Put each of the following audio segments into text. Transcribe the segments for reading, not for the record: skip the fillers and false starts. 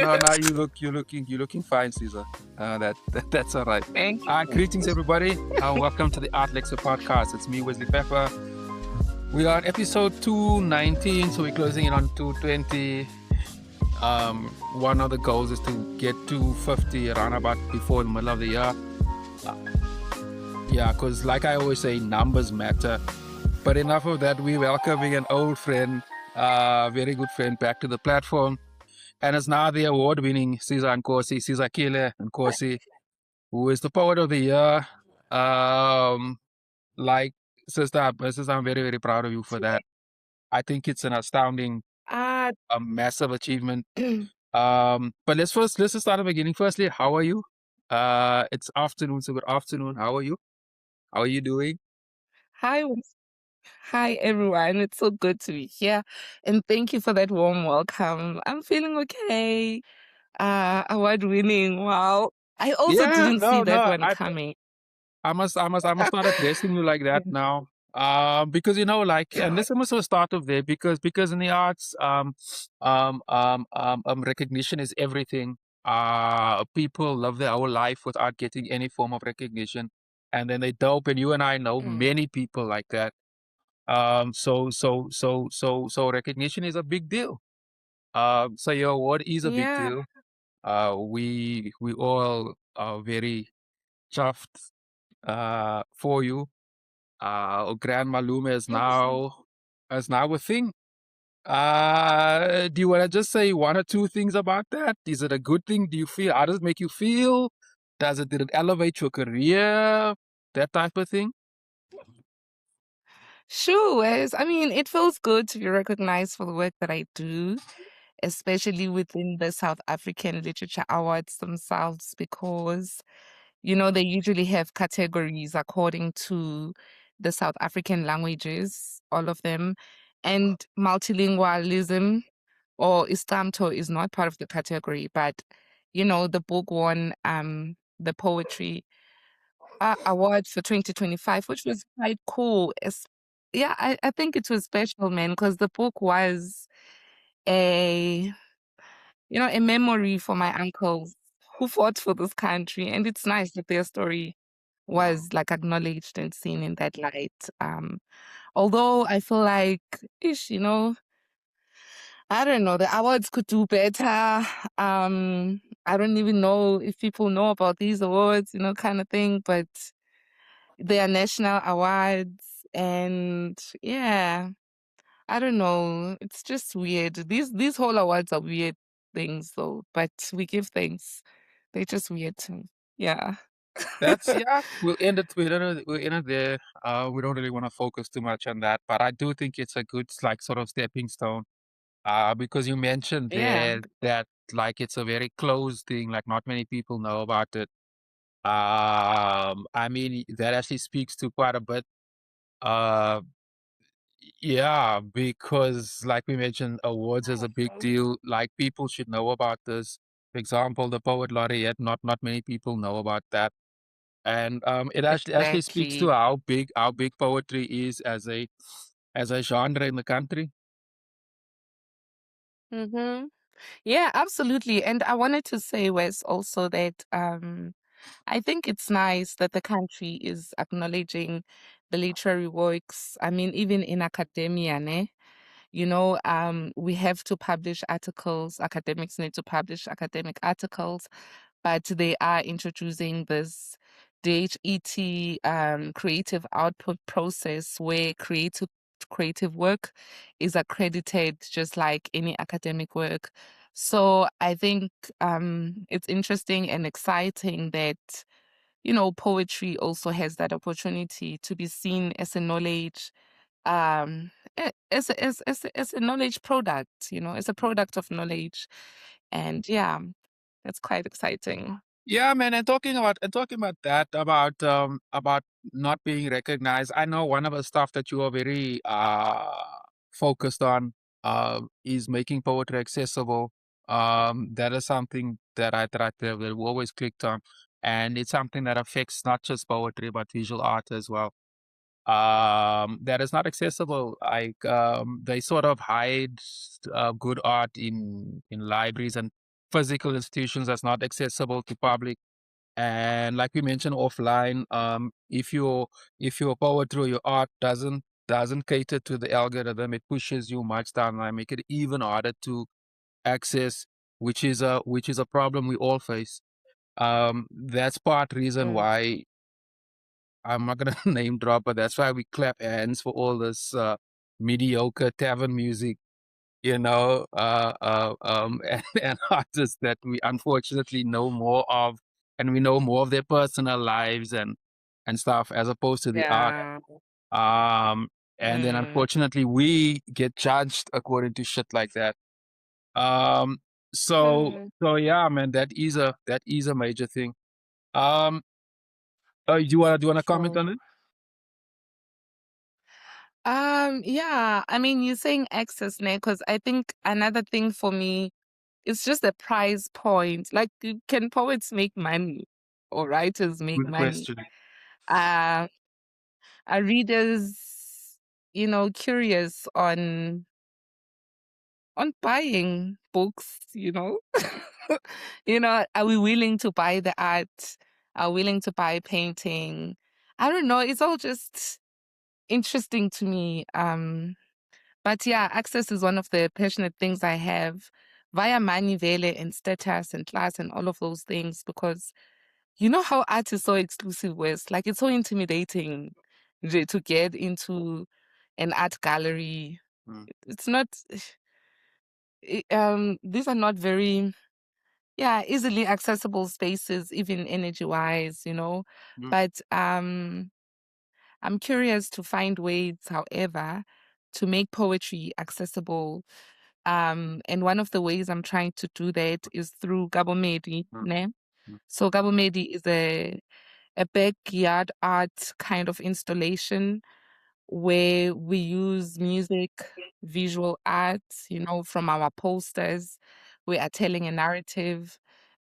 no, you're looking fine, Caesar. That's all right. Thank you. Greetings, everybody. Welcome to the Art Lexcia podcast. It's me, Wesley Pepper. We are on episode 219, so we're closing in on 220. One of the goals is to get to 50 around about before the middle of the year. Yeah, because like I always say, numbers matter. But enough of that. We're welcoming an old friend, very good friend, back to the platform. And it's now the award-winning Siza Nkosi, Siza Nkosi, who is the poet of the year. Like sister, I'm very, very proud of you for that. I think it's an astounding, Uh, a massive achievement. But let's just start at the beginning. Firstly, how are you? It's afternoon, so good afternoon. How are you? How are you doing? hi, hi everyone. It's so good to be here, and thank you for that warm welcome. I'm feeling okay. Award winning. Wow. I also Yeah, didn't see no, that no. one coming. I must start addressing you like that now. Because like, and this must start off there because in the arts, recognition is everything. People love their whole life without getting any form of recognition, and then they dope. And you and I know Mm, many people like that. So recognition is a big deal. So your award is a big yeah. deal. We all are very chuffed for you. Grand Malume is now a thing. Do you want to just say one or two things about that? Is it a good thing? Do you feel? How does it make you feel? Did it elevate your career? That type of thing. Sure, Wes. I mean, it feels good to be recognized for the work that I do, especially within the South African Literature Awards themselves, because they usually have categories according to the South African languages, all of them. And multilingualism or Istamto is not part of the category, but the book won the poetry award for 2025, which was quite cool. Yeah, I think it was special, man, because the book was a a memory for my uncles who fought for this country, and it's nice that their story was like acknowledged and seen in that light. Although I feel like, I don't know, the awards could do better. I don't even know if people know about these awards, kind of thing, but they are national awards, and yeah, I don't know. It's just weird. These whole awards are weird things, though. But we give thanks. They're just weird to me. Yeah. That's yeah. We'll end it. We'll end it there. We don't really want to focus too much on that, but I do think it's a good like sort of stepping stone. Because you mentioned Yeah. there that like it's a very closed thing, like not many people know about it. I mean that actually speaks to quite a bit. Uh, yeah, because like we mentioned, awards is a big deal. Like people should know about this. For example, the poet laureate, not many people know about that. And it actually speaks to Exactly. how big poetry is as a genre in the country. Mm-hmm. Yeah, absolutely. And I wanted to say, Wes, also that I think it's nice that the country is acknowledging the literary works. I mean, even in academia, ne? We have to publish articles. Academics need to publish academic articles, but they are introducing this DHET creative output process where creative work is accredited just like any academic work. So I think it's interesting and exciting that poetry also has that opportunity to be seen as a knowledge as a knowledge product, as a product of knowledge. And yeah, that's quite exciting. Yeah, man, and talking about that, about not being recognized. I know one of the stuff that you are very focused on is making poetry accessible. That is something that we always clicked on, and it's something that affects not just poetry but visual art as well. That is not accessible. Like they sort of hide good art in libraries and physical institutions that's not accessible to public. And like we mentioned offline, if your poetry or your art doesn't cater to the algorithm, it pushes you much down and make it even harder to access, which is a problem we all face. That's part reason Mm. why I'm not gonna name drop, but that's why we clap hands for all this mediocre tavern music, and artists that we unfortunately know more of, and we know more of their personal lives and stuff as opposed to the art. Yeah. Um, and then Mm. unfortunately we get judged according to shit like that. Um, Mm. so yeah, man, that is a major thing. Um, do you wanna comment on Sure. it? Yeah, I mean, you're saying access now, because I think another thing for me is just the price point. Like, can poets make money or writers make Good money? question. Uh, are readers, curious on buying books, are we willing to buy the art? Are we willing to buy painting? I don't know. It's all just interesting to me. But yeah, access is one of the passionate things I have via money, vele, and status and class and all of those things, because you know how art is so exclusive, West. Like, it's so intimidating to get into an art gallery. Mm, It's not these are not very, yeah, easily accessible spaces, even energy wise, mm, but I'm curious to find ways, however, to make poetry accessible. And one of the ways I'm trying to do that is through Kabomedi, mm, ne? mm, So Kabomedi is a backyard art kind of installation where we use music, visual art, from our posters. We are telling a narrative.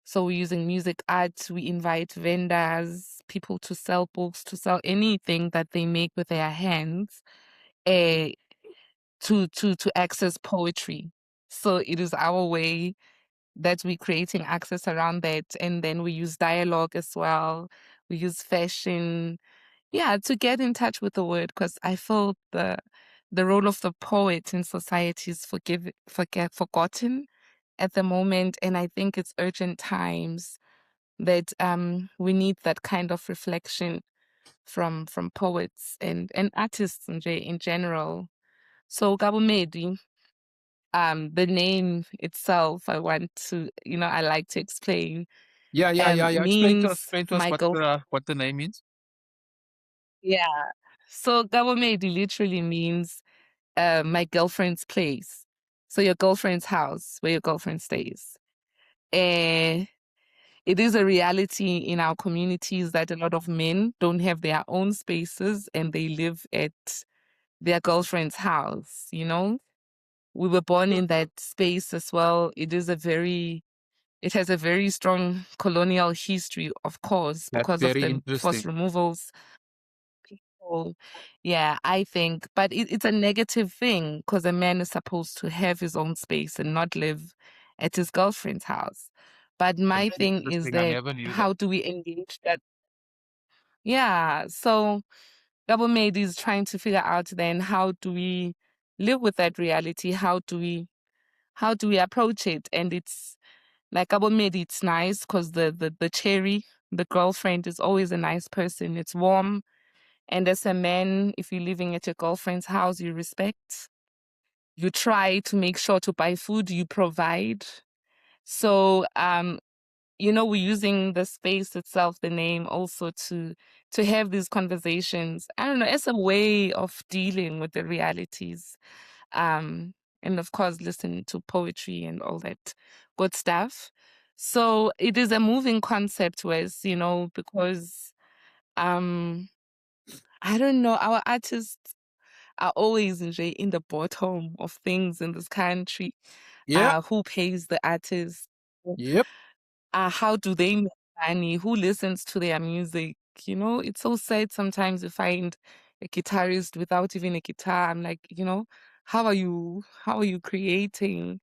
So we're using music art. We invite vendors, people to sell books, to sell anything that they make with their hands, eh, to access poetry. So it is our way that we're creating access around that. And then we use dialogue as well. We use fashion, yeah, to get in touch with the word, because I feel the role of the poet in society is forgotten at the moment, and I think it's urgent times that we need that kind of reflection from poets and artists in general. So Kabomedi, the name itself, I like to explain, yeah, yeah, yeah, yeah. means Explain to us my girl. what the name means. Yeah. So Kabomedi literally means my girlfriend's place. So your girlfriend's house where your girlfriend stays. And it is a reality in our communities that a lot of men don't have their own spaces and they live at their girlfriend's house. We were born in that space as well. It has a very strong colonial history, of course, That's because of very the interesting. forced removals. Oh, yeah, I think, but it's a negative thing because a man is supposed to have his own space and not live at his girlfriend's house. But That's my thing is interesting. I that never knew that. how do we engage that? Yeah, so government is trying to figure out then how do we live with that reality? How do we approach it? And it's like government, it's nice because the cherry, the girlfriend is always a nice person. It's warm, and as a man, if you're living at your girlfriend's house, you respect. You try to make sure to buy food, you provide. So, we're using the space itself, the name also to have these conversations. I don't know, as a way of dealing with the realities. And of course, listen to poetry and all that good stuff. So it is a moving concept, Wes, because um I don't know, our artists are always in the bottom of things in this country. Yep, Who pays the artists? yep. How do they make money? Who listens to their music? It's so sad sometimes you find a guitarist without even a guitar. I'm like, how are you creating?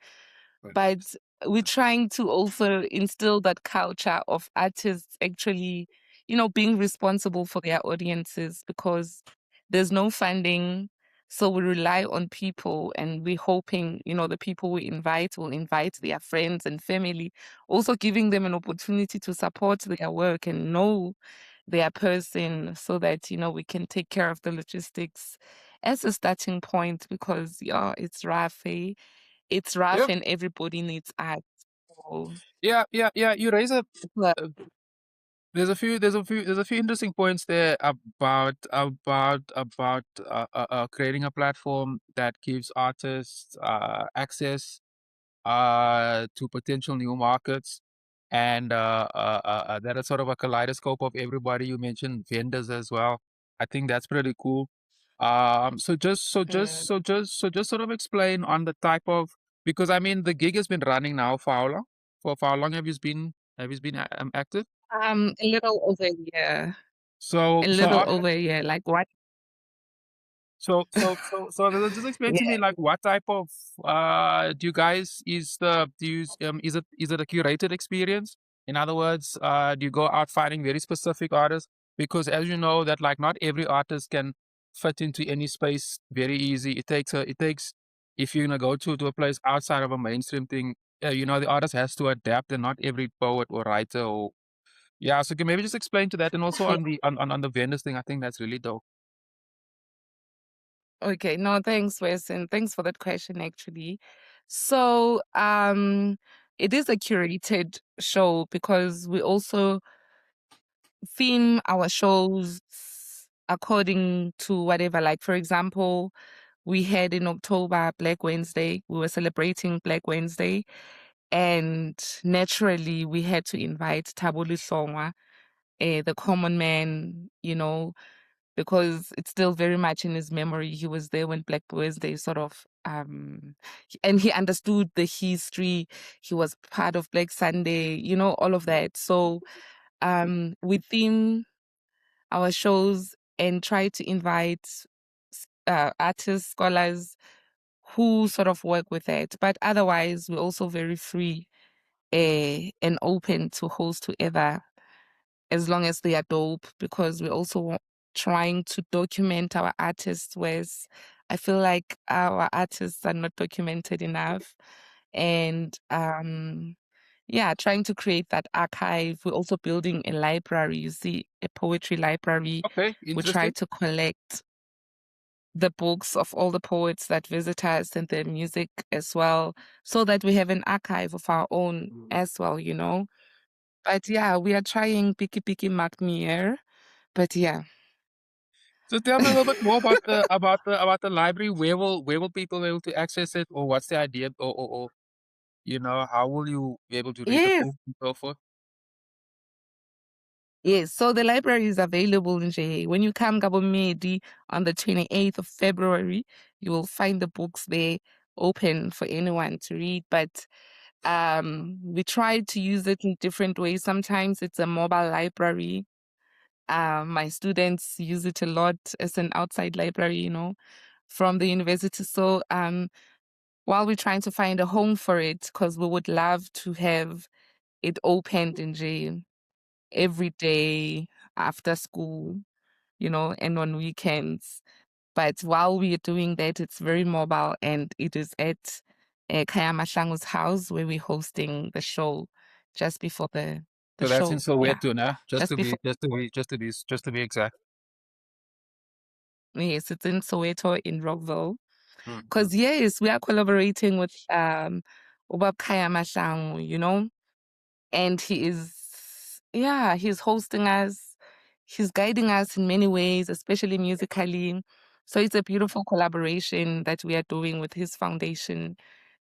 But But we're trying to also instill that culture of artists actually, being responsible for their audiences because there's no funding. So we rely on people and we're hoping, the people we invite will invite their friends and family, also giving them an opportunity to support their work and know their person so that, we can take care of the logistics as a starting point because, yeah, it's rough, eh? It's rough Yep. and everybody needs art. So, Yeah, yeah, yeah. You raise a well, uh, there's a few interesting points there about creating a platform that gives artists access to potential new markets, and that is sort of a kaleidoscope of everybody. You mentioned vendors as well. I think that's pretty cool. yeah. So just sort of explain on the type of, because I mean the gig has been running now for how long? For how long have you been active? A little over a year. So A so little over a year. Like what? just explain to me Yeah. like what type of do you guys is the do you is it a curated experience? In other words, do you go out finding very specific artists? Because as you know that like not every artist can fit into any space very easy. It takes if you're gonna go to a place outside of a mainstream thing, the artist has to adapt, and not every poet or writer or yeah. So can maybe just explain to that, and also Yeah. on the vendors thing. I think that's really dope. Okay. No, thanks, Wes, and thanks for that question actually. So, it is a curated show because we also theme our shows according to whatever. Like, for example, we had in October Black Wednesday. We were celebrating Black Wednesday. And naturally, we had to invite Thabo Lisongwa, the common man, because it's still very much in his memory. He was there when Black Wednesday sort of, and he understood the history. He was part of Black Sunday, all of that. So within our shows and try to invite artists, scholars who sort of work with it. But otherwise, we're also very free and open to host whoever as long as they are dope because we're also trying to document our artists, whereas I feel like our artists are not documented enough. And yeah, trying to create that archive. We're also building a library, you see, a poetry library. Okay, We try interesting. to collect the books of all the poets that visit us and their music as well, so that we have an archive of our own as well. But yeah, we are trying Piki Piki Macmier. But yeah. So tell me a little bit more about the library. Where will people be able to access it, or what's the idea, or how will you be able to read the Yes. book and so forth? Yes. So the library is available in JA. When you come Kabomedi on the 28th of February, you will find the books there open for anyone to read. But we try to use it in different ways. Sometimes it's a mobile library. My students use it a lot as an outside library, from the university. So while we're trying to find a home for it, because we would love to have it opened in jail every day after school, and on weekends. But while we are doing that, it's very mobile and it is at Kaya Mashangu's house where we're hosting the show just before the So that's in show. Yeah. Soweto, nah? Just Just to be before. just to be just to be just to be exact. Yes, it's in Soweto in Rockville. Mm-hmm. Because yes, we are collaborating with Ubab Kaya Mashangu, and he's hosting us, he's guiding us in many ways, especially musically. So it's a beautiful collaboration that we are doing with his foundation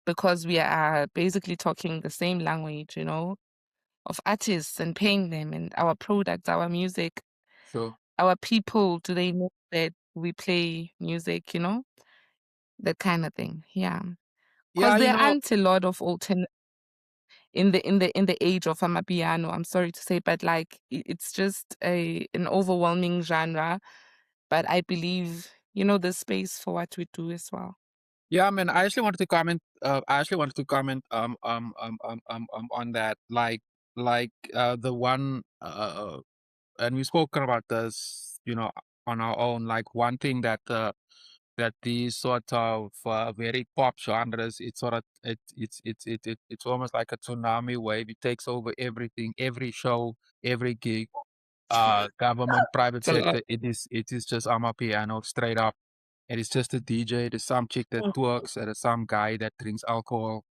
because we are basically talking the same language, of artists and paying them and our products, our music, Sure. our people. Do they know that we play music, that kind of thing? Yeah. Because Yeah, there aren't a lot of alternate in the age of amapiano, I'm sorry to say, but like it's just an overwhelming genre. But I believe, there's space for what we do as well. Yeah, man. I actually wanted to comment. I actually wanted to comment. On that. The one. And we've spoken about this. On our own. Like one thing that these sort of very pop genres. It's sort of it's almost like a tsunami wave. It takes over everything. Every show. Every gig. Government, private It's a lot. sector. It is just amapiano straight up. It is just a DJ. There's some chick that twerks. There's some guy that drinks alcohol.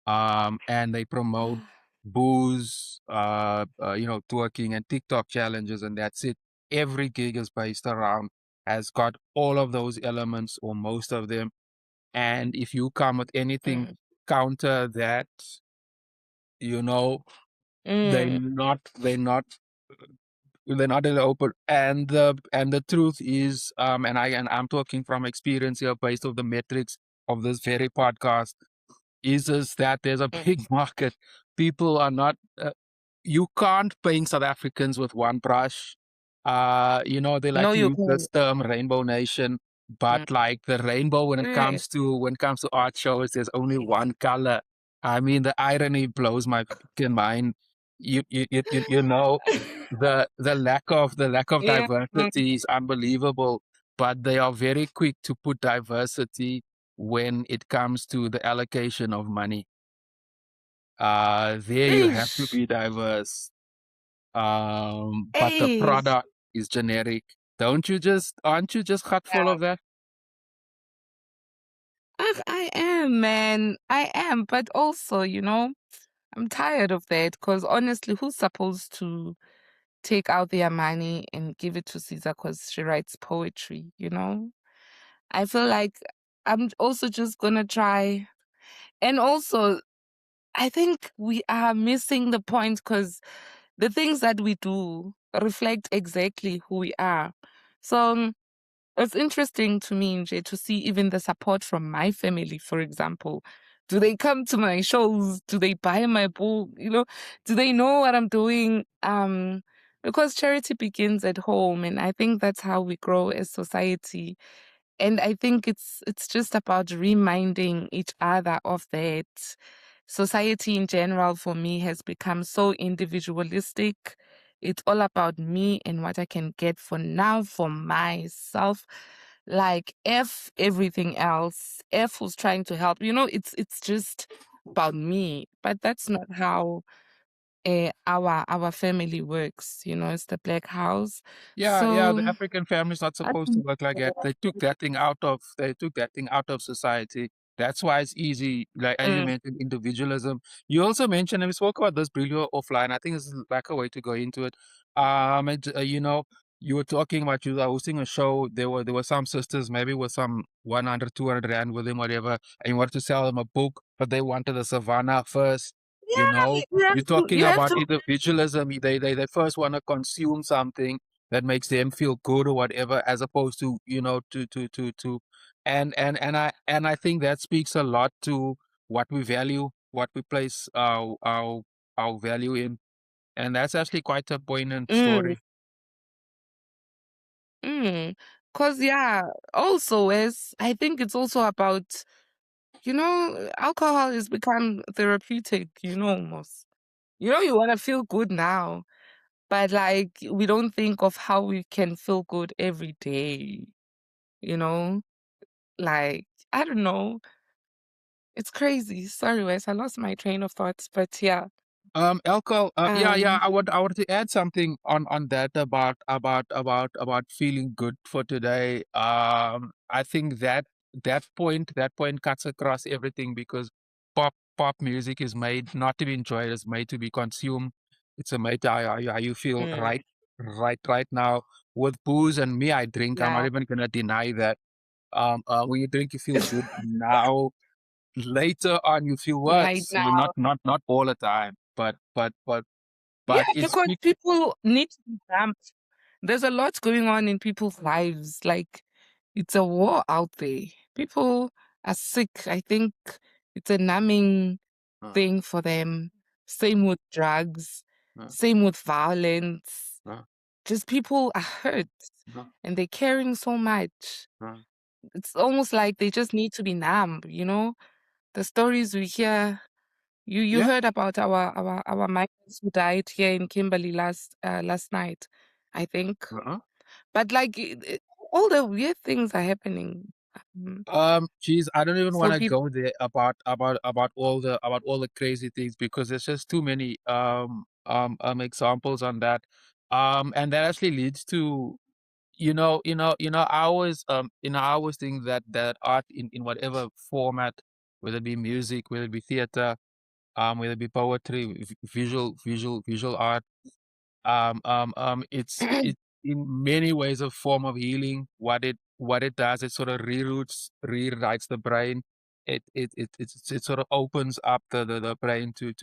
And they promote booze, twerking and TikTok challenges, and that's it. Every gig is based around has got all of those elements or most of them. And if you come with anything Mm, counter that, you know, they mm, not they not they're not really open. And the truth is, and I'm talking from experience here based on the metrics of this very podcast, is that there's a mm. big market. People are not. You can't paint South Africans with one brush. They like No, to you use this can't. term "Rainbow Nation," but Mm. like the rainbow when it Yeah. comes to art shows, there's only one color. I mean, the irony blows my fucking mind. You know the lack of Yeah. diversity is unbelievable, but they are very quick to put diversity when it comes to the allocation of money. There you have to Eesh. be diverse. But the Eesh. product is generic. Aren't you just hot full Yeah. of that? I am, man. I am. But also, I'm tired of that because honestly, who's supposed to take out their money and give it to Caesar because she writes poetry, you know? I feel like I'm also just gonna try. And also, I think we are missing the point because the things that we do reflect exactly who we are. So it's interesting to me, Nje, to see even the support from my family, for example. Do they come to my shows? Do they buy my book? Do they know what I'm doing? Because charity begins at home, and I think that's how we grow as society. And I think it's just about reminding each other of that. Society in general for me has become so individualistic. It's all about me and what I can get for now for myself. Like F everything else. F who's trying to help. It's just about me. But that's not how our family works. It's the black house. Yeah, yeah, the So African family's not I supposed to think work like that. They took that thing out of society. That's why it's easy. Like as you mm, mentioned, individualism. You also mentioned, and we spoke about this briefly offline. I think this is like a way to go into it. You were talking about you were hosting a show. There were some sisters, maybe with some 100, 200 rand with them, whatever, and you wanted to sell them a book, but they wanted a savannah first. You yeah, know, you have you're to talking you have about to individualism. They first want to consume something that makes them feel good or whatever, as opposed to and I think that speaks a lot to what we value, what we place our value in, and that's actually quite a poignant mm, story. mm. 'Cause yeah, also is I think it's also about, alcohol has become therapeutic, almost. You wanna feel good now, but, like, we don't think of how we can feel good every day, you know? Like, I don't know. It's crazy. Sorry, Wes, I lost my train of thoughts, but yeah. Alcohol. Yeah. Um, I want to add something on that about feeling good for today. I think that point cuts across everything because pop music is made not to be enjoyed; it's made to be consumed. It's a made how you feel mm, right now with booze. And me, I drink. I'm yeah, not even gonna deny that. When you drink, you feel good now. Later on, you feel right worse. now. Not all the time, but Yeah, it because speaks. people need to be dumped. There's a lot going on in people's lives. Like, it's a war out there. People are sick. I think it's a numbing Uh, thing for them. Same with drugs, uh, same with violence. uh, Just people are hurt uh, and they're caring so much. uh. it's almost like they just need to be numb, you know? The stories we hear, you Yeah. heard about our migrants who died here in Kimberley last night, I think. Uh-huh. But like all the weird things are happening. Um, Geez, I don't even so want to people, go there about all the crazy things because there's just too many examples on that. And that actually leads to I always think that art in whatever format, whether it be music, whether it be theater, whether it be poetry, visual art, it's in many ways a form of healing. What it does, it sort of rewrites the brain. It sort of opens up the brain to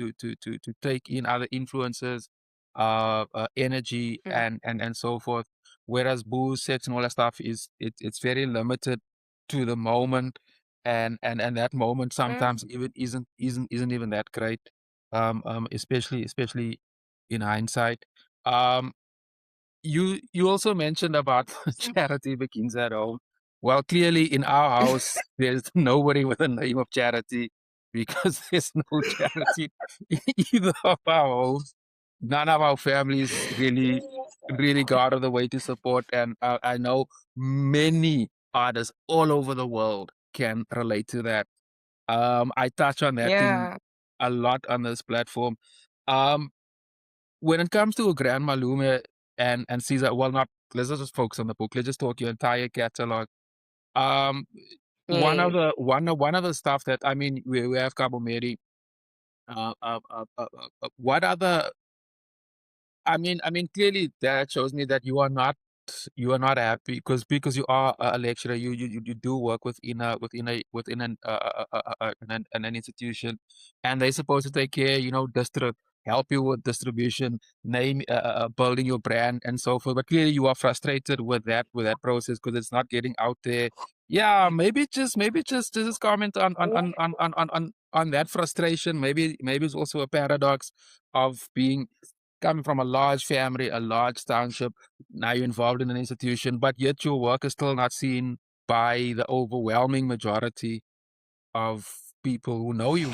take in other influences, energy mm, and so forth. Whereas booze, sex, and all that stuff it's very limited to the moment, and that moment mm, sometimes even isn't even that great. Especially in hindsight. Um, you also mentioned about charity begins at home. Well, clearly in our house, there's nobody with a name of charity because there's no charity in either of our homes. None of our families really go out of the way to support, and I know many artists all over the world can relate to that. I touch on that thing yeah. a lot on this platform. Um, when it comes to Grand Malume and Caesar, well, not let's not just focus on the book. Let's just talk your entire catalog. Um, Yeah. one of the stuff that I mean, we have Kabomedi. What other clearly that shows me that you are not happy because you are a lecturer. You do work within an institution, and they're supposed to take care, help you with distribution, building your brand and so forth. But clearly, you are frustrated with that process because it's not getting out there. Yeah, maybe just comment on that frustration. Maybe it's also a paradox of being coming from a large family, a large township, now you're involved in an institution, but yet your work is still not seen by the overwhelming majority of people who know you.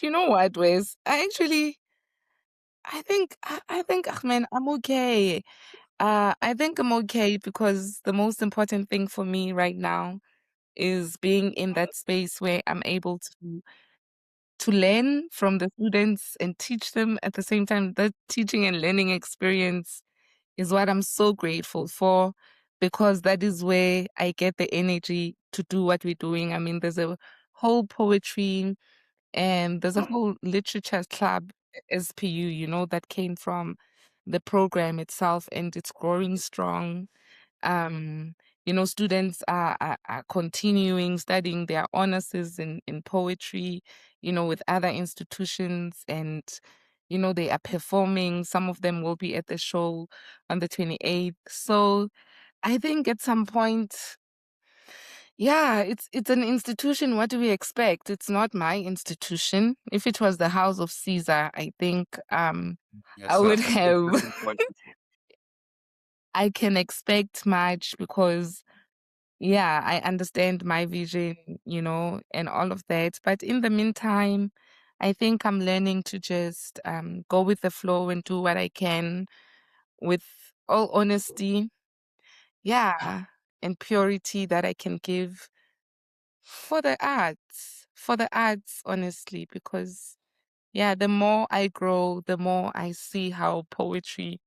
You know what, Wes? I think, Ahmed, I'm okay. I think I'm okay because the most important thing for me right now is being in that space where I'm able to learn from the students and teach them at the same time. That teaching and learning experience is what I'm so grateful for because that is where I get the energy to do what we're doing. I mean, there's a whole poetry and there's a whole literature club, SPU, that came from the program itself, and it's growing strong. Um, students are continuing studying their honorses in poetry, with other institutions, and they are performing. Some of them will be at the show on the 28th. So I think at some point, yeah, it's an institution. What do we expect? It's not my institution. If it was the House of Caesar, I think I Yes, would that's have important. I can expect much because yeah, I understand my vision, and all of that. But in the meantime, I think I'm learning to just go with the flow and do what I can with all honesty. Yeah, and purity that I can give for the arts, honestly, because yeah, the more I grow, the more I see how poetry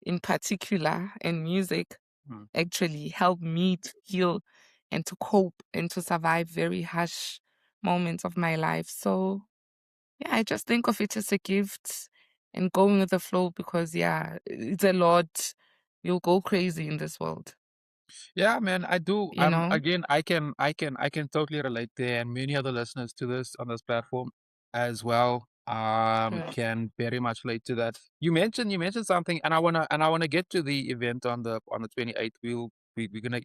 in particular and music Mm. actually help me to heal and to cope and to survive very harsh moments of my life. So yeah, I just think of it as a gift and going with the flow because yeah, it's a lot. You'll go crazy in this world, Yeah, man, I do. you know? Again, I can totally relate there, and many other listeners to this on this platform as well. Mm. Can very much relate to that. You mentioned something, and I wanna get to the event on the 28th. We're gonna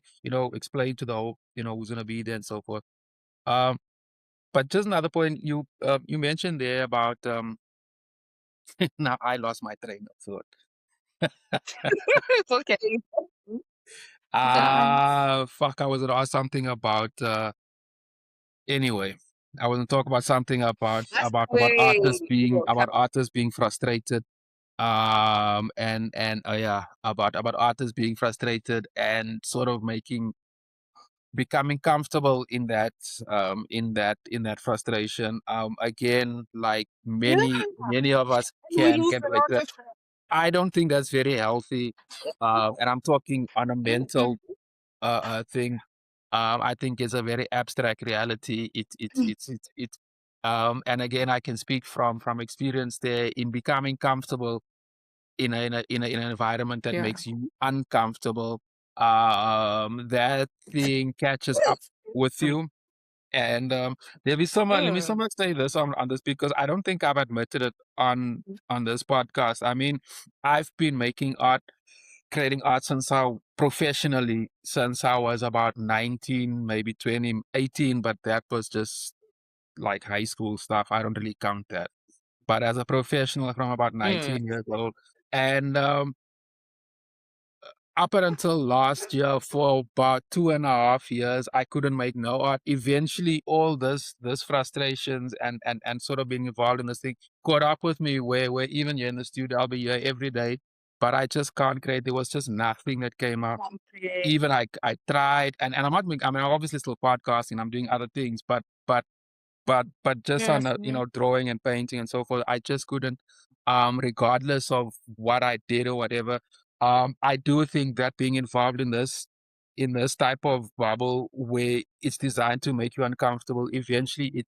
explain to the whole who's gonna be there and so forth. Um, but just another point you mentioned there about now I lost my train of thought. It's okay. Yeah. Fuck, I was gonna ask something about anyway. I was gonna talk about something about artists Wait. being frustrated. And yeah, about artists being frustrated and sort of becoming comfortable in that frustration. Again, like Yeah. many of us And we lose can a relate to lot that. of I don't think that's very healthy. And I'm talking on a mental thing. I think it's a very abstract reality. And again, I can speak from experience there in becoming comfortable in an environment that Yeah. makes you uncomfortable. That thing catches up with you. And let me Mm. somewhat say this on this because I don't think I've admitted it on this podcast. I mean, I've been making art, creating art professionally since I was about 19, maybe 20, 18, but that was just like high school stuff. I don't really count that. But as a professional from about Mm. 19 years old, and up until last year for about 2.5 years, I couldn't make no art. Eventually, all this frustrations and sort of being involved in this thing caught up with me where even here in the studio, I'll be here every day, but I just can't create. There was just nothing that came up. Comprehend. Even I tried, and I'm not. I mean, I'm obviously still podcasting. I'm doing other things, but just on Yes. drawing and painting and so forth, I just couldn't, regardless of what I did or whatever. I do think that being involved in this type of bubble where it's designed to make you uncomfortable, eventually it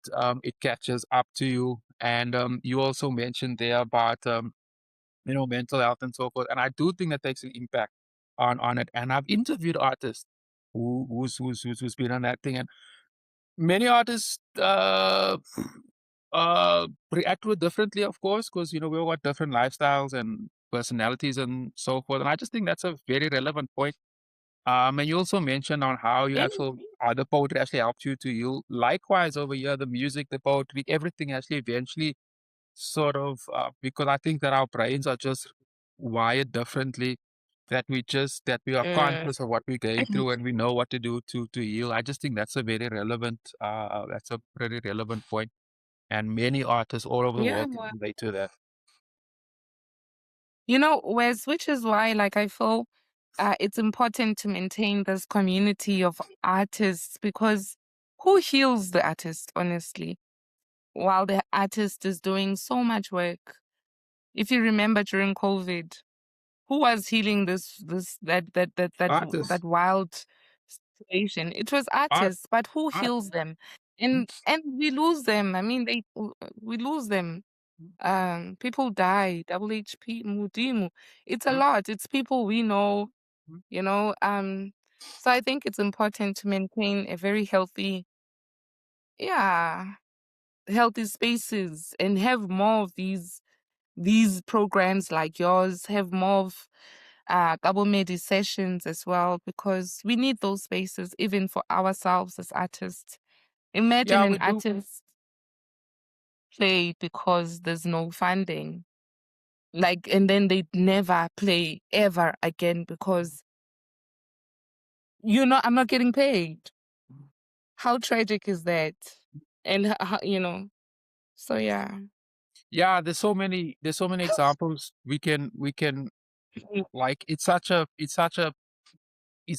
catches up to you. And you also mentioned there about mental health and so forth, and I do think that takes an impact on it. And I've interviewed artists who's been on that thing, and many artists react to it differently, of course, because we all got different lifestyles and personalities and so forth. And I just think that's a very relevant point. And you also mentioned on how Yeah. the poetry actually helped you to heal. Likewise, over here, the music, the poetry, everything actually eventually sort of because I think that our brains are just wired differently. That we are Mm. conscious of what we're going through and we know what to do to heal. I just think that's a very relevant. That's a pretty relevant point, and many artists all over the Yeah. world can relate to that. Whereas which is why, like, I feel it's important to maintain this community of artists because who heals the artist, honestly, while the artist is doing so much work? If you remember during COVID, who was healing this Artists, that wild situation? It was art, artists, but who art. heals them? Mm, And we lose them. I mean, we lose them. People die, WHP, Mudimu. It's a mm, lot. It's people we know, mm. you know. So I think it's important to maintain a very healthy, yeah, healthy spaces and have more of these programs like yours, have more of Kabomedi sessions as well, because we need those spaces even for ourselves as artists. Imagine Yeah, an we do. artist play because there's no funding. Like, and then they never play ever again because, I'm not getting paid. How tragic is that? And, so yeah. Yeah, there's so many examples we can like. It's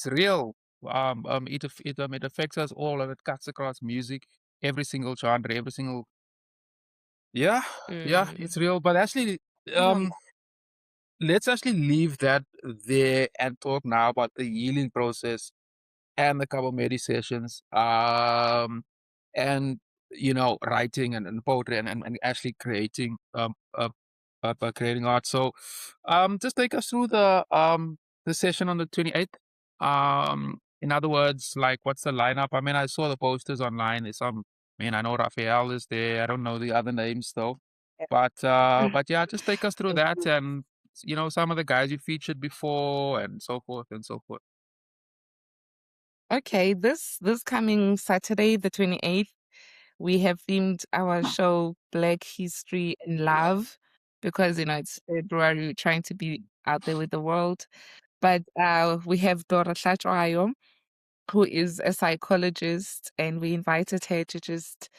real. It affects us all, and it cuts across music, every single genre, every single. Yeah, yeah, Mm. it's real. But actually, Yeah. um, let's actually leave that there and talk now about the healing process and the Kabomedi sessions, and writing and poetry and actually creating creating art. So, just take us through the session on the 28th. In other words, like what's the lineup? I mean, I saw the posters online. There's some. I mean, I know Raphael is there. I don't know the other names though, but yeah, just take us through that and some of the guys you featured before and so forth and so forth. Okay, this coming Saturday, the 28th, we have themed our show Black History and Love because it's February, we're trying to be out there with the world. But we have Dora Tlatswayo, who is a psychologist, and we invited her to just,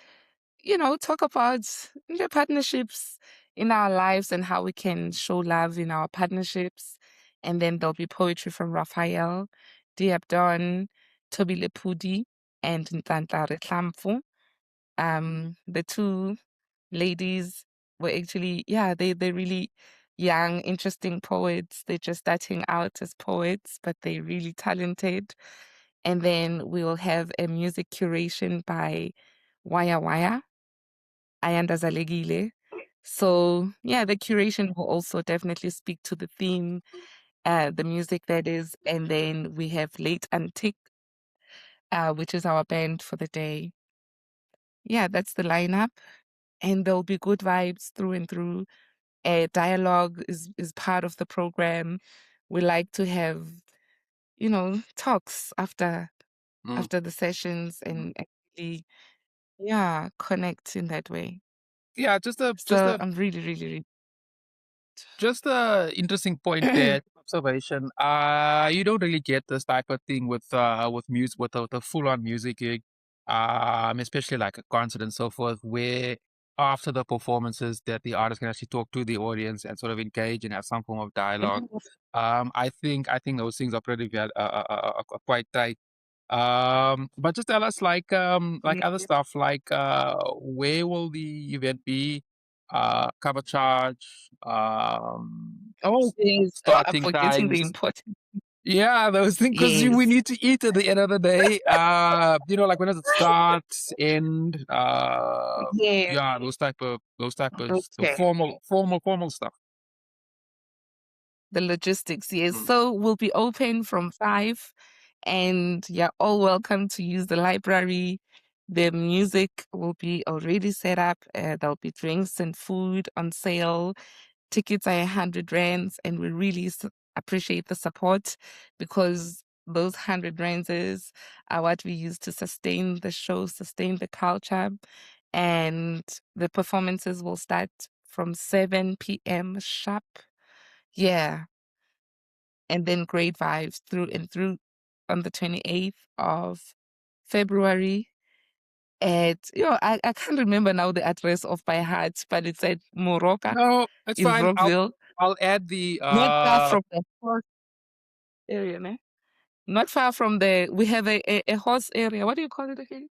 talk about the partnerships in our lives and how we can show love in our partnerships. And then there'll be poetry from Raphael, Diabdon, Toby Lepudi, and Ntantla Reklamfu. The two ladies were actually, yeah, they're really young, interesting poets. They're just starting out as poets, but they're really talented. And then we will have a music curation by Waya Waya, Ayanda Zalegile. So yeah, the curation will also definitely speak to the theme, the music that is. And then we have Late Antique, which is our band for the day. Yeah, that's the lineup. And there'll be good vibes through and through. Dialogue is part of the program. We like to have, talks Mm. after the sessions and actually, yeah, connect in that way. Yeah, So I'm really, really, just a interesting point really there, observation. You don't really get this type of thing with music, with the full on music gig, especially like a concert and so forth, where after the performances that the artist can actually talk to the audience and sort of engage and have some form of dialogue. I think those things are pretty quite tight. But just tell us like other stuff, like where will the event be? Cover charge, oh, yes. I'm starting forgetting the times. important. Yeah, those things because we Yes, need to eat at the end of the day. Like when does it start, end? yes. Yeah, those type of the Okay. formal stuff. The logistics, yes. Mm. So we'll be open from 5, and you're all welcome to use the library. The music will be already set up. There'll be drinks and food on sale. Tickets are 100 rands, and we really appreciate the support because those 100 rands are what we use to sustain the show, sustain the culture. And the performances will start from 7 p.m. sharp. Yeah, and then great vibes through and through on the 28th of February I can't remember now the address off by heart, but it's at Moroka No, it's in fine. I'll Rockville, I'll add the not far from the horse area, ne? Not far from we have a horse area. What do you call it again?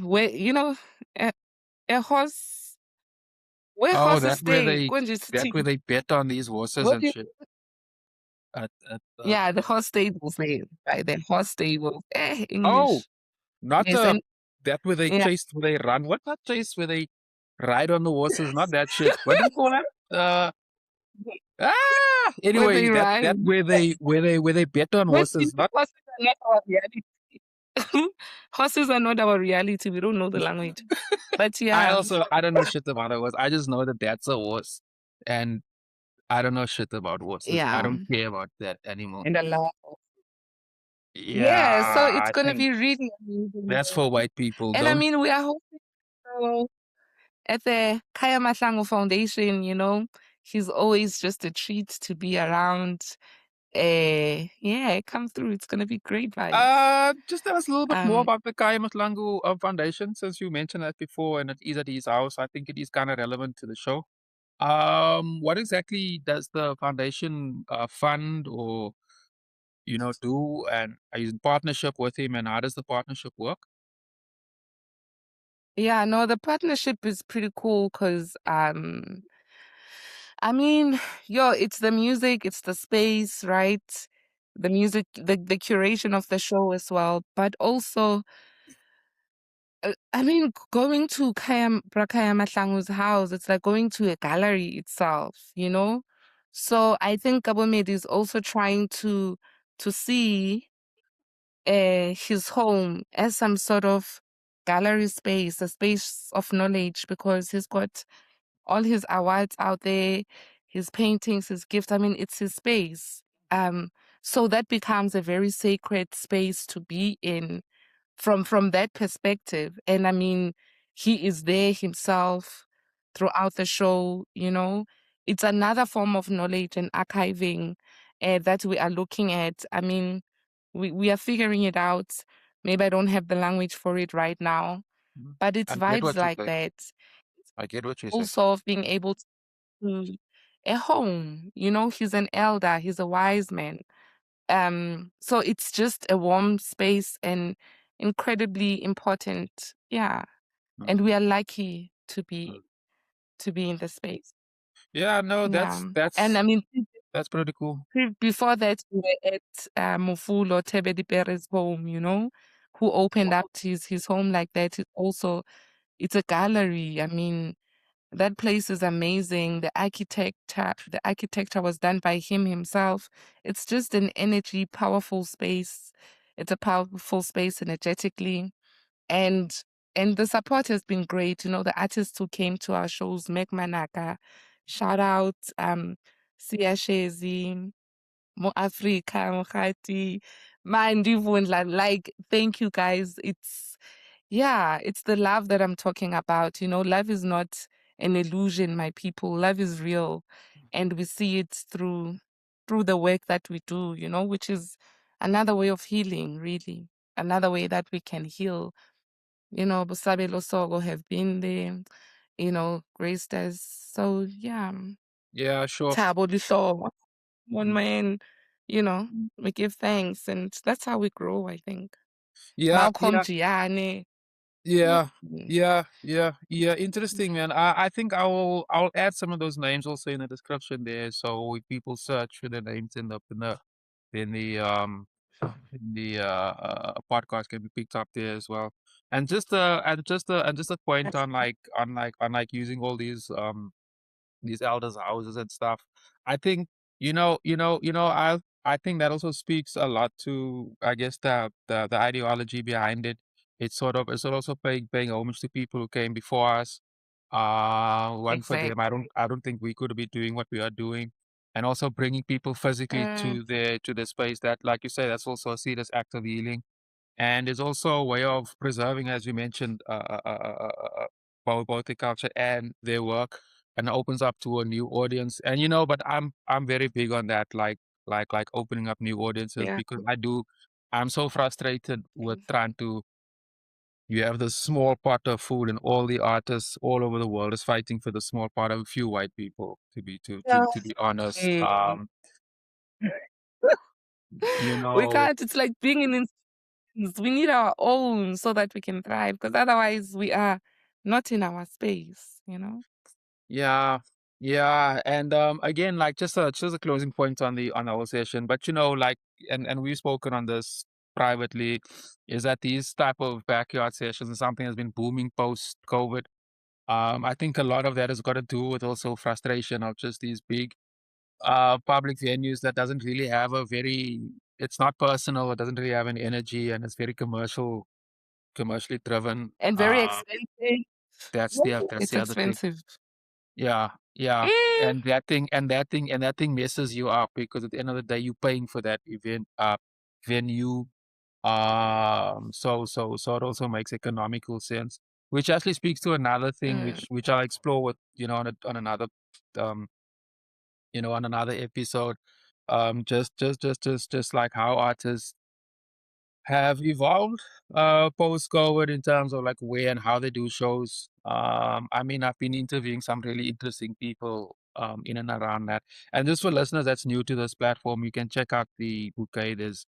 Where, a, a horse, where oh horses that where stay. they Kwenje that City. where they bet on these horses What and do you, shit at yeah, the horse stables there, right? The horse stables. oh, English. not Yes, and that where they yeah, chase, where they run. What that chase where they ride on the horses? Not that shit. What do you call that? where they Anyway, that run. where they bet on But horses. Not. horses are not our reality. Horses are not our reality. We don't know the language. But yeah, I don't know shit about a horse. I just know that that's a horse, and I don't know shit about horses. I yeah, don't care about that anymore. and a lot. Yeah, so Yeah, it's I gonna think be really amazing that's there. for white people. And I Don't. mean, we are hoping so at the Kaya Mashango Foundation, he's always just a treat to be around. Yeah, come through. It's gonna be great vibes. Just tell us a little bit more Um, about the Kaya Matlangu Foundation, since you mentioned that before, and it is at his house. I think it is kind of relevant to the show. What exactly does the foundation fund or do, and are you in partnership with him, and how does the partnership work? yeah, no, the partnership is pretty cool because I mean, yo, it's the music, it's the space, right? The music, the curation of the show as well, but also, I mean, going to Brakaya Mahlangu's house, it's like going to a gallery itself. So I think Kabomedi is also trying to see his home as some sort of gallery space, a space of knowledge, because he's got all his awards out there, his paintings, his gifts. I mean, it's his space. Um, so that becomes a very sacred space to be in from that perspective. And I mean, he is there himself throughout the show. It's another form of knowledge and archiving that we are looking at. I mean, we are figuring it out. Maybe I don't have the language for it right now, Mhm. but it's I get vibes what you like say. that. I get what you say. Also of being able to a home. You know, he's an elder, he's a wise man. So it's just a warm space and incredibly important. Yeah. Mm, And we are lucky mm. to be in the space. Yeah, no, Yeah. And I mean, that's pretty cool. before that we were at Mufulo Tebedi Pere's home, you know, who opened up his home like that. It's a gallery. I mean, that place is amazing. The architecture was done by him himself. It's just an energy, powerful space. It's a powerful space energetically. And and the support has been great. You know, the artists who came to our shows, Meg Manaka, shout out, Sia Shezi, Mo Africa, Mokgadi, Mandivundla. Like, thank you guys. Yeah, it's the love that I'm talking about. You know, love is not an illusion, my people. Love is real. And we see it through the work that we do, you know, which is another way of healing, really. Another way that we can heal. You know, Busabelo Sogo have been there, you know, graced us. So yeah. Yeah, sure. Tabo Lisho, one Mm. man, you know, we give thanks and that's how we grow, I think. Yeah, Malcolm yeah, Gianni. yeah, Mm. yeah. Interesting, man. I think I'll add some of those names also in the description there. So if people search for the names in the podcast can be picked up there as well. And just a point That's on like using all these elders' houses and stuff. I think I think that also speaks a lot to I guess the ideology behind it. It's also paying homage to people who came before us. One for them, I don't exactly. I don't think we could be doing what we are doing, and also bringing people physically Mm, to the space that, like you say, that's also a serious act of healing. And it's also a way of preserving, as you mentioned, both the culture and their work, and opens up to a new audience. And but I'm very big on that, like opening up new audiences, yeah. because I'm so frustrated with trying to. You have this small pot of food, and all the artists all over the world is fighting for the small part of a few white people. To be honest, Mm. you We know, can't. It's like being in institutions. We need our own so that we can thrive, because otherwise we are not in our space, you know? Yeah, yeah, and again, like just a closing point on our session, but like, and we've spoken on this privately, is that these type of backyard sessions is something that's been booming post COVID. I think a lot of that has got to do with also frustration of just these big public venues that doesn't really have it's not personal, it doesn't really have any energy, and it's very commercially driven. And very expensive. That's It's the other thing. expensive. Yeah, yeah. Mm. And that thing messes you up, because at the end of the day, you're paying for that venue. So it also makes economical sense, which actually speaks to another thing, Mm. which I'll explore with, um, on another episode. Just like how artists have evolved post COVID in terms of like where and how they do shows. I mean, I've been interviewing some really interesting people in and around that. And just for listeners that's new to this platform, you can check out the bouquet. There's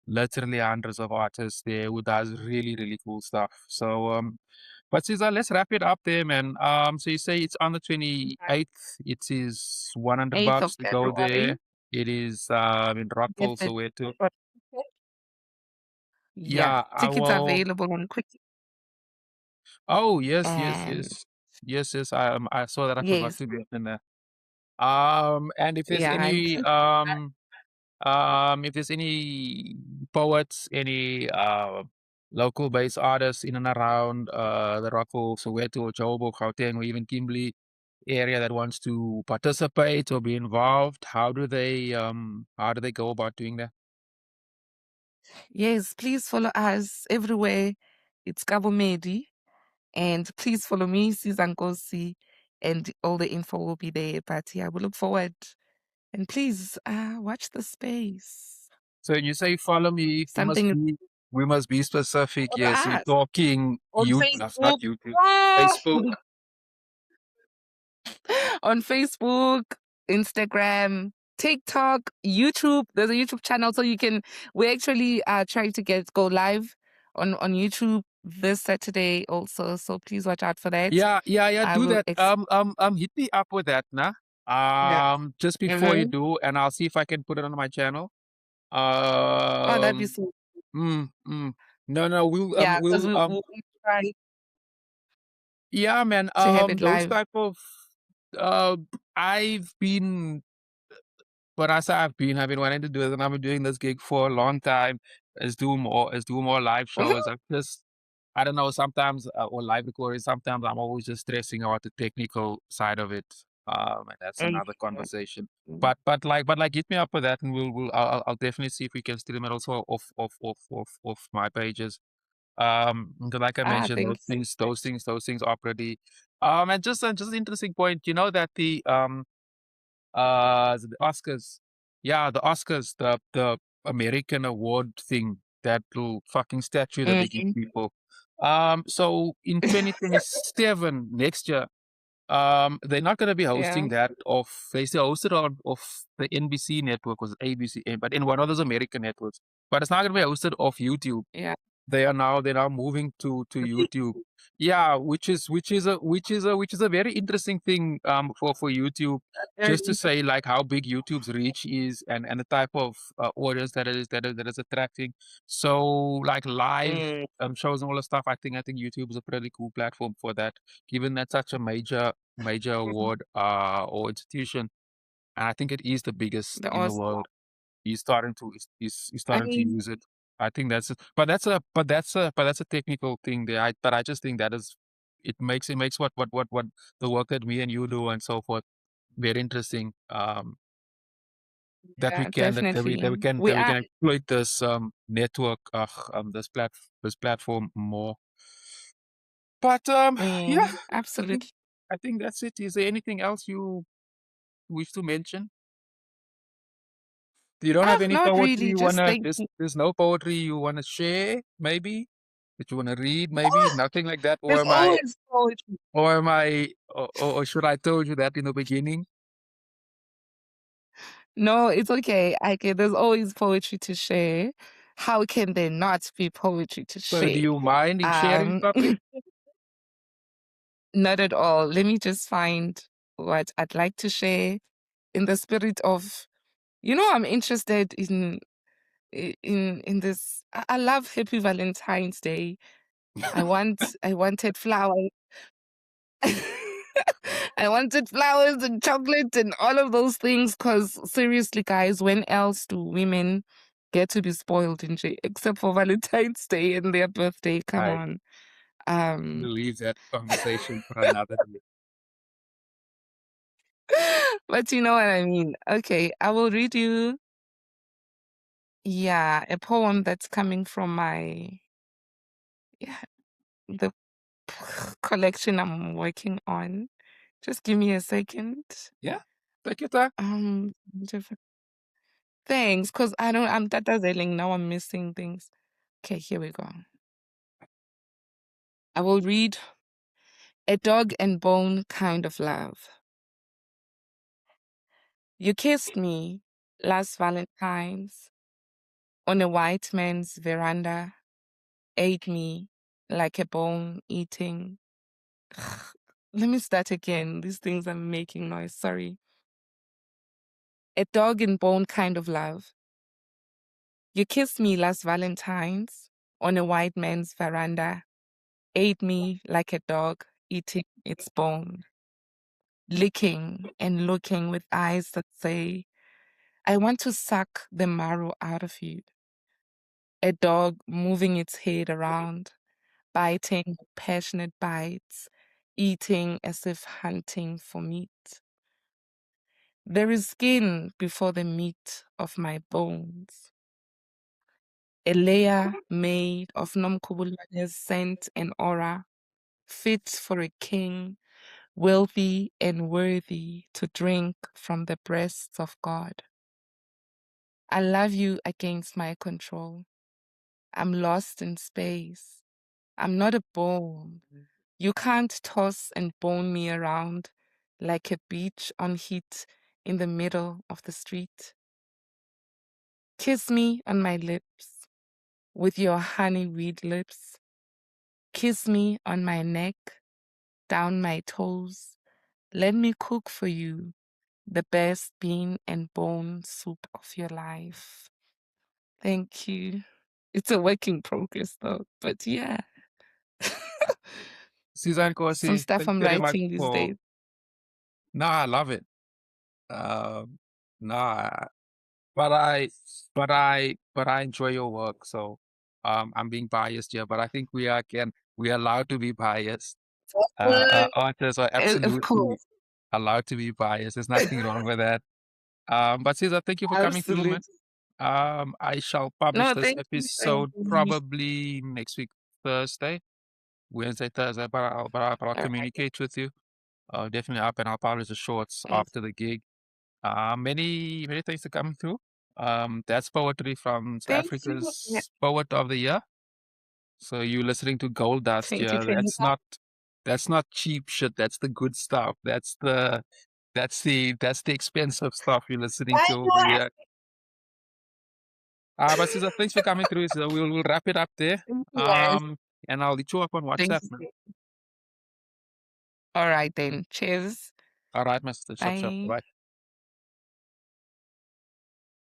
literally hundreds of artists there who does really, really cool stuff. So but Cesar, let's wrap it up there, man. So you say it's on the 28th. It is 100 8th of bucks to go there. February. It is in Get Rockville, the Soweto. yeah, Yeah, I tickets will. available on Quick Oh, yes, yes, and yes. Yes, yes, I saw that. I forgot yes, to mention that. And yeah, and please if there's any poets, any local based artists in and around the Rockville, Soweto, Joburg, Gauteng, or even Kimberley area that wants to participate or be involved, how do they go about doing that? yes, please follow us everywhere. It's Kabomedi. And please follow me, Siza Nkosi, and all the info will be there. But yeah, we look forward. And please watch the space. So when you say follow me, Something we must be specific. for Yes, we're us talking on that's not Facebook. YouTube. Ah! Facebook. On Facebook, Instagram, TikTok, YouTube. There's a YouTube channel, so you can. We actually trying to go live on YouTube this Saturday also. So please watch out for that. Yeah, I do will. that. Hit me up with that, nah. Yeah. Just before you Mm-hmm. do, and I'll see if I can put it on my channel. Oh, that'd be Um, so. mm, mm. No, Yeah, because we try yeah, man. to have it Those live. type of, uh, I've been, when I say I've been wanting to do it, and I've been doing this gig for a long time. Is do more live shows. I don't know, sometimes, or live recording, sometimes I'm always just stressing about the technical side of it. And that's another conversation. Mhm. But like, hit me up with that, and I'll definitely see if we can stream it also off my pages. 'Cause like I mentioned, Thank you. those things are pretty. And just an interesting point, you know that the Oscars. Yeah, the Oscars, the American award thing, that little fucking statue that they give Mhm. people. So in 2027, next year, they're not gonna be Yeah. hosting that off. They still host it on off the NBC network, was ABC, but in one of those American networks. But it's not gonna be hosted off YouTube. Yeah. They're now moving to YouTube. Yeah, which is a very interesting thing, for YouTube, Very just to say interesting. like how big YouTube's reach is, and the type of, audience that is attracting. So like live, Mm, shows and all the stuff. I think YouTube is a pretty cool platform for that, given that such a major award, or institution, and I think it is the biggest the in the Oscar. world. He's I starting to mean, use it. I think that's it. But that's a technical thing there. But I just think that is, it makes what the work that me and you do and so forth very interesting. yeah, definitely. We That we are. can exploit this, network, this platform more. But yeah, I think Absolutely. I think that's it. Is there anything else you wish to mention? You don't have any Not poetry really. you Just wanna thank you. there's no poetry you wanna share, maybe? That you wanna read, maybe? Nothing like that? There's always poetry. Or should I told you that in the beginning? No, it's okay. There's always poetry to share. How can there not be poetry to So do share? you mind in sharing Um, something? not at all. Let me just find what I'd like to share in the spirit of, I'm interested in this. I love Happy Valentine's Day. I wanted flowers. I wanted flowers and chocolate and all of those things. Cause seriously, guys, when else do women get to be spoiled in except for Valentine's Day and their birthday? Come I on. Um, leave that conversation for another day. but you know what I mean. Okay, I will read you, yeah, a poem that's coming from yeah, the collection I'm working on. Just give me a second. Yeah, take your time. Um, Thanks, because I'm Tata Zailing now. I'm missing things. Okay, here we go. I will read A Dog and Bone Kind of Love. You kissed me last Valentine's on a white man's veranda, ate me like a bone eating. Let me start again. These things are making noise. Sorry. A dog and bone kind of love. You kissed me last Valentine's on a white man's veranda, ate me like a dog eating its bone, licking and looking with eyes that say, I want to suck the marrow out of you. A dog moving its head around, biting passionate bites, eating as if hunting for meat. There is skin before the meat of my bones, a layer made of Nomkubula's scent and aura, fit for a king wealthy and worthy to drink from the breasts of God. I love you against my control. I'm lost in space. I'm not a bone. You can't toss and bone me around like a beach on heat in the middle of the street. Kiss me on my lips with your honeyweed lips. Kiss me on my neck, down my toes. Let me cook for you the best bean and bone soup of your life. Thank you. It's a work in progress though, but yeah. Siza Some Nkosi, stuff thank you I'm very much writing these for. days. No, I love it. No, but I enjoy your work. So, I'm being biased here, but I think we're allowed to be biased. What? Artists are Of absolutely course. allowed to be biased. There's nothing wrong with that. But Caesar, thank you for coming through, man. Absolutely. I shall publish No, this thank you for episode having me. probably next week, Thursday, Wednesday, Thursday, but I'll All right. communicate with you. Definitely up, and I'll publish the shorts Thank after the gig. Many thanks for coming through. That's poetry from South thank you. Yeah, Africa's Poet of the Year. So you're listening to Gold Dust. thank you Yeah, for having that's not cheap shit. That's the good stuff. That's the expensive stuff you're listening I to know over I here. But Caesar, thanks for coming through. So we'll wrap it up there. thank you guys. Um, and I'll hit you up on Thank WhatsApp, man. you. All right then. Cheers. All right, my sister. Chop, chop. Bye. Bye.